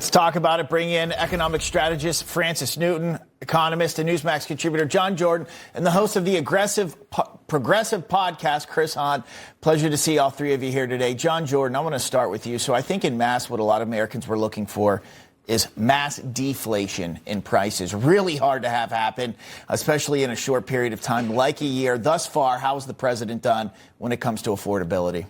Let's talk about it. Bring in economic strategist Francis Newton, economist and Newsmax contributor John Jordan, and the host of the Progressive podcast, Chris Hahn. Pleasure to see all three of you here today. John Jordan, I want to start with you. So I think in mass, what a lot of Americans were looking for is mass deflation in prices. Really hard to have happen, especially in a short period of time, like a year. Thus far, how has the president done when it comes to affordability?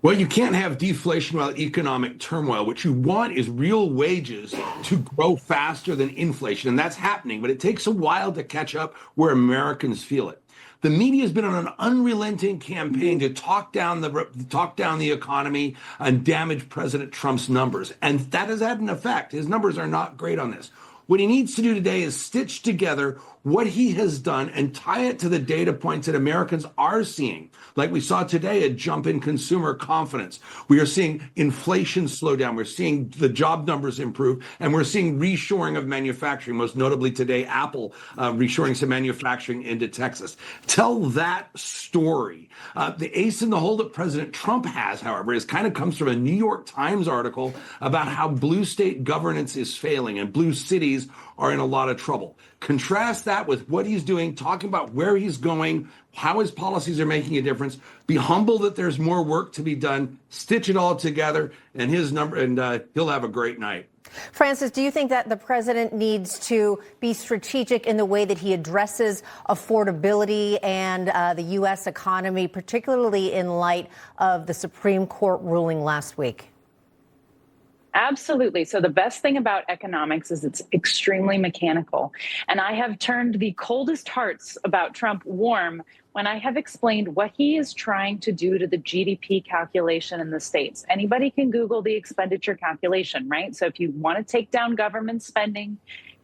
Well, you can't have deflation without economic turmoil. What you want is real wages to grow faster than inflation, and that's happening, but it takes a while to catch up where Americans feel it. The media has been on an unrelenting campaign to talk down the economy and damage President Trump's numbers, and that has had an effect. His numbers are not great on this. What he needs to do today is stitch together what he has done and tie it to the data points that Americans are seeing. Like we saw today, a jump in consumer confidence. We are seeing inflation slow down. We're seeing the job numbers improve, and we're seeing reshoring of manufacturing, most notably today, Apple reshoring some manufacturing into Texas. Tell that story. The ace in the hole that President Trump has, however, comes from a New York Times article about how blue state governance is failing and blue cities are in a lot of trouble. Contrast that with what he's doing, talking about where he's going, how his policies are making a difference. Be humble that there's more work to be done. Stitch it all together, and he'll have a great night. Francis, do you think that the president needs to be strategic in the way that he addresses affordability and the U.S. economy, particularly in light of the Supreme Court ruling last week? Absolutely. So the best thing about economics is it's extremely mechanical. And I have turned the coldest hearts about Trump warm when I have explained what he is trying to do to the GDP calculation in the states. Anybody can Google the expenditure calculation, right? So if you want to take down government spending,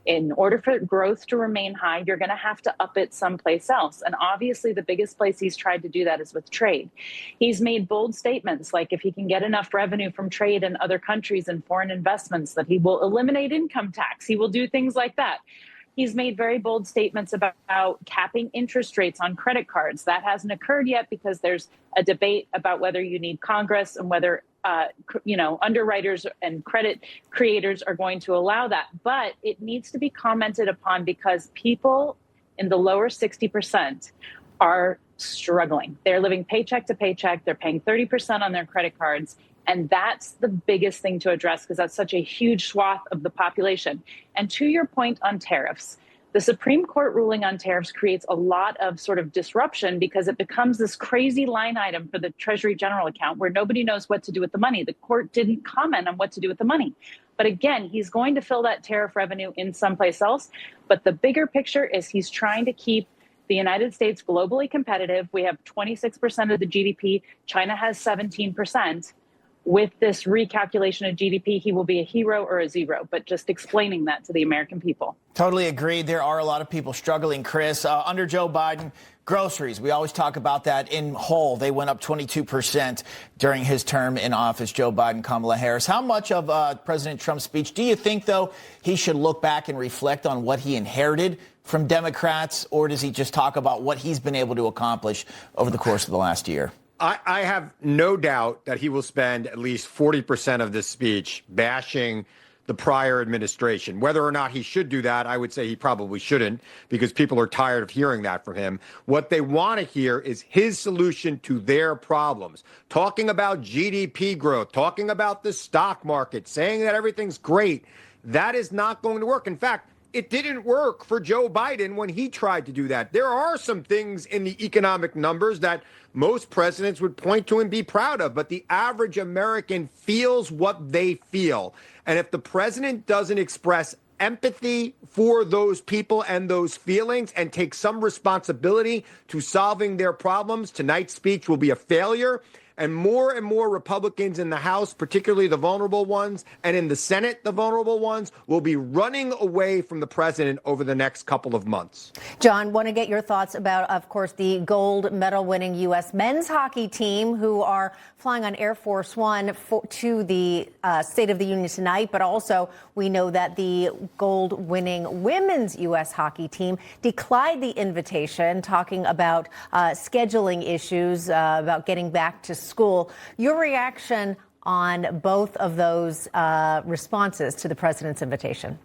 in order for growth to remain high, you're going to have to up it someplace else. And obviously, the biggest place he's tried to do that is with trade. He's made bold statements like if he can get enough revenue from trade in other countries and foreign investments, that he will eliminate income tax. He will do things like that. He's made very bold statements about capping interest rates on credit cards. That hasn't occurred yet because there's a debate about whether you need Congress and whether underwriters and credit creators are going to allow that. But it needs to be commented upon because people in the lower 60% are struggling. They're living paycheck to paycheck. They're paying 30% on their credit cards. And that's the biggest thing to address because that's such a huge swath of the population. And to your point on tariffs, the Supreme Court ruling on tariffs creates a lot of sort of disruption because it becomes this crazy line item for the Treasury General account where nobody knows what to do with the money. The court didn't comment on what to do with the money. But again, he's going to fill that tariff revenue in someplace else. But the bigger picture is he's trying to keep the United States globally competitive. We have 26% of the GDP. China has 17%. With this recalculation of GDP, he will be a hero or a zero, but just explaining that to the American people. Totally agree. There are a lot of people struggling, Chris. Under Joe Biden, groceries, we always talk about that in whole. They went up 22% during his term in office, Joe Biden, Kamala Harris. How much of President Trump's speech do you think, though, he should look back and reflect on what he inherited from Democrats, or does he just talk about what he's been able to accomplish over the course of the last year? I have no doubt that he will spend at least 40% of this speech bashing the prior administration. Whether or not he should do that, I would say he probably shouldn't, because people are tired of hearing that from him. What they want to hear is his solution to their problems. Talking about GDP growth, talking about the stock market, saying that everything's great. That is not going to work. In fact, it didn't work for Joe Biden when he tried to do that. There are some things in the economic numbers that most presidents would point to and be proud of, but the average American feels what they feel. And if the president doesn't express empathy for those people and those feelings and take some responsibility to solving their problems, tonight's speech will be a failure. And more Republicans in the House, particularly the vulnerable ones, and in the Senate, the vulnerable ones, will be running away from the president over the next couple of months. John, want to get your thoughts about, of course, the gold medal winning U.S. men's hockey team who are flying on Air Force One to the State of the Union tonight. But also, we know that the gold winning women's U.S. hockey team declined the invitation, talking about scheduling issues, about getting back to school. Your reaction on both of those responses to the president's invitation?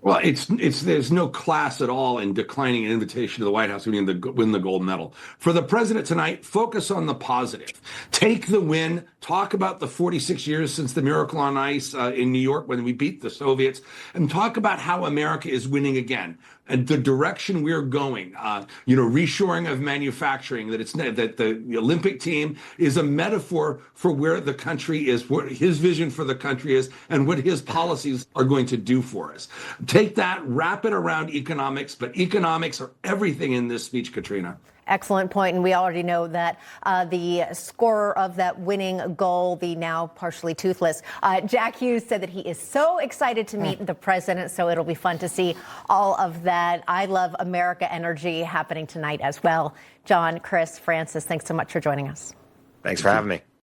Well, there's no class at all in declining an invitation to the White House win the gold medal. For the president tonight, focus on the positive. Take the win. Talk about the 46 years since the Miracle on Ice in New York when we beat the Soviets, and talk about how America is winning again and the direction we're going. Reshoring of manufacturing. That the Olympic team is a metaphor for where the country is, what his vision for the country is, and what his policies are going to do for us. Take that, wrap it around economics, but economics are everything in this speech, Katrina. Excellent point. And we already know that the scorer of that winning goal, the now partially toothless, Jack Hughes, said that he is so excited to meet the president. So it'll be fun to see all of that I Love America energy happening tonight as well. John, Chris, Francis, thanks so much for joining us. Thanks for having me.